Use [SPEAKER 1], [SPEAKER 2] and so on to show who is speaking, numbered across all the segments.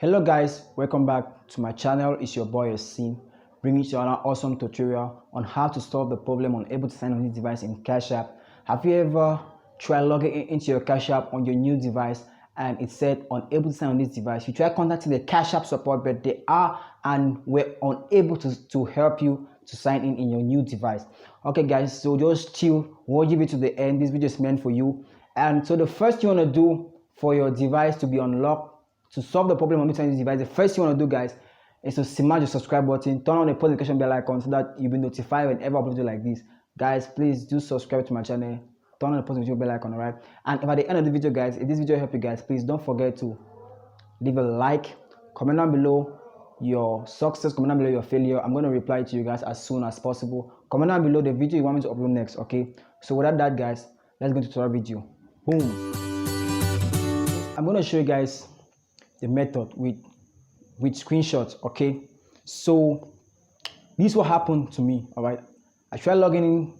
[SPEAKER 1] Hello guys, welcome back to my channel. It's your boy Esin, bringing you an awesome tutorial on how to solve the problem unable to sign on this device in Cashapp. Have you ever tried logging into your Cashapp on your new device and it said unable to sign on this device? You try contacting the Cashapp support, but they are and were unable to help you to sign in your new device. Okay guys, so just chill, watch it to the end. This video is meant for you. And so the first you want to do for your device to be unlocked, to solve the problem on this device, the first thing you want to do, guys, is to smash the subscribe button, turn on the post notification bell icon so that you'll be notified whenever I upload video like this. Guys, please do subscribe to my channel, turn on the post notification bell icon, alright? And if at the end of the video, guys, if this video helped you guys, please don't forget to leave a like, comment down below your success, comment down below your failure. I'm going to reply to you guys as soon as possible. Comment down below the video you want me to upload next, okay? So without that, guys, let's go into the video. Boom. I'm going to show you guys the method with screenshots. Okay, so this is what happened to me. All right, I tried logging in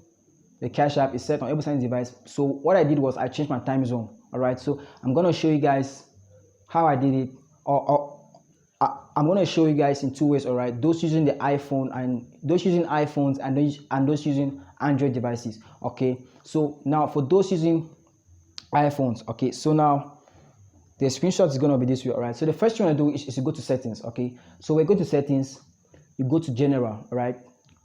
[SPEAKER 1] the Cashapp. It said unable to sign device. So what I did was I changed my time zone. All right, so I'm gonna show you guys how I did it, I'm gonna show you guys in two ways. All right, those using the iPhone and those using iPhones and those using Android devices. Okay, so now for those using iPhones, okay, so now the screenshot is going to be this way. All right, so the first thing you want to do is to go to settings. Okay, so we go to settings, you go to general. All right,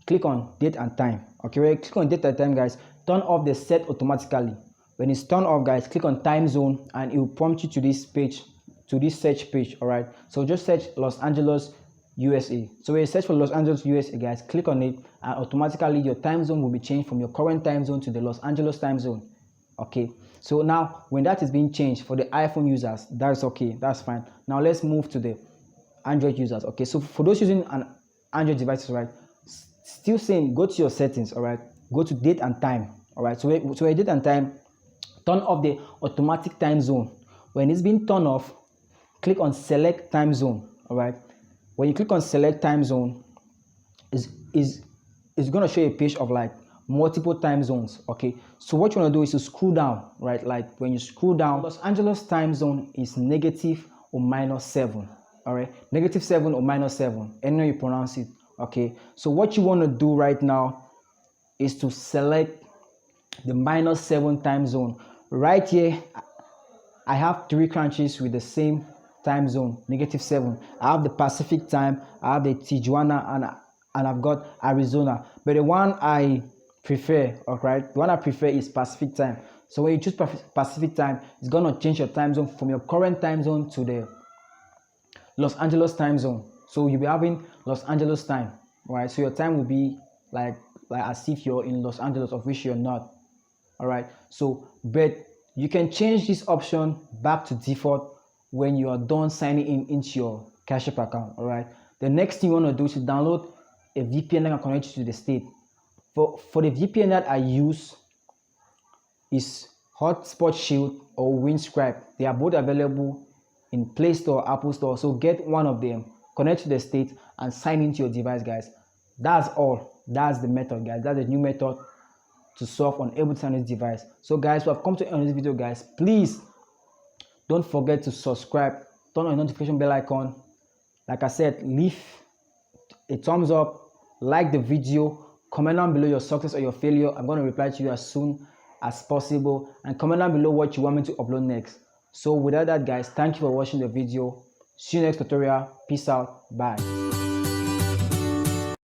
[SPEAKER 1] click on date and time. Okay, when you click on date and time, guys, turn off the set automatically. When it's turned off, guys, click on time zone and it will prompt you to this page, to this search page. All right, so just search Los Angeles, USA. So when you search for Los Angeles, USA, guys, click on it and automatically your time zone will be changed from your current time zone to the Los Angeles time zone. Okay, so now when that is being changed for the iPhone users, that's okay, that's fine. Now let's move to the Android users. Okay, so for those using an Android device, right, still saying go to your settings. All right, go to date and time. All right, so a date and time, turn off the automatic time zone. When it's been turned off, click on select time zone. All right, when you click on select time zone, is going to show a page of like multiple time zones. Okay, so what you want to do is to scroll down, right? Like when you scroll down, Los Angeles time zone is -7 or -7. All right, -7 or -7, any way you pronounce it. Okay, so what you want to do right now is to select the -7 time zone. Right here I have 3 countries with the same time zone, -7. I have the Pacific time, I have the Tijuana, and I've got Arizona, but the one I prefer, okay, the one I prefer is Pacific time. So when you choose Pacific time, it's gonna change your time zone from your current time zone to the Los Angeles time zone. So you'll be having Los Angeles time, right? So your time will be like as if you're in Los Angeles, of which you're not. All right, so but you can change this option back to default when you are done signing into your Cashapp account. All right, the next thing you want to do is to download a VPN that can connect you to the state. For the VPN that I use is Hotspot Shield or Windscribe. They are both available in Play Store, Apple Store. So get one of them, connect to the state, and sign into your device, guys. That's all. That's the method, guys. That's the new method to solve unable to sign this device. So, guys, we have come to the end of this video, guys. Please don't forget to subscribe, turn on the notification bell icon. Like I said, leave a thumbs up, like the video. Comment down below your success or your failure. I'm going to reply to you as soon as possible. And comment down below what you want me to upload next. So without that, guys, thank you for watching the video. See you next tutorial. Peace out. Bye.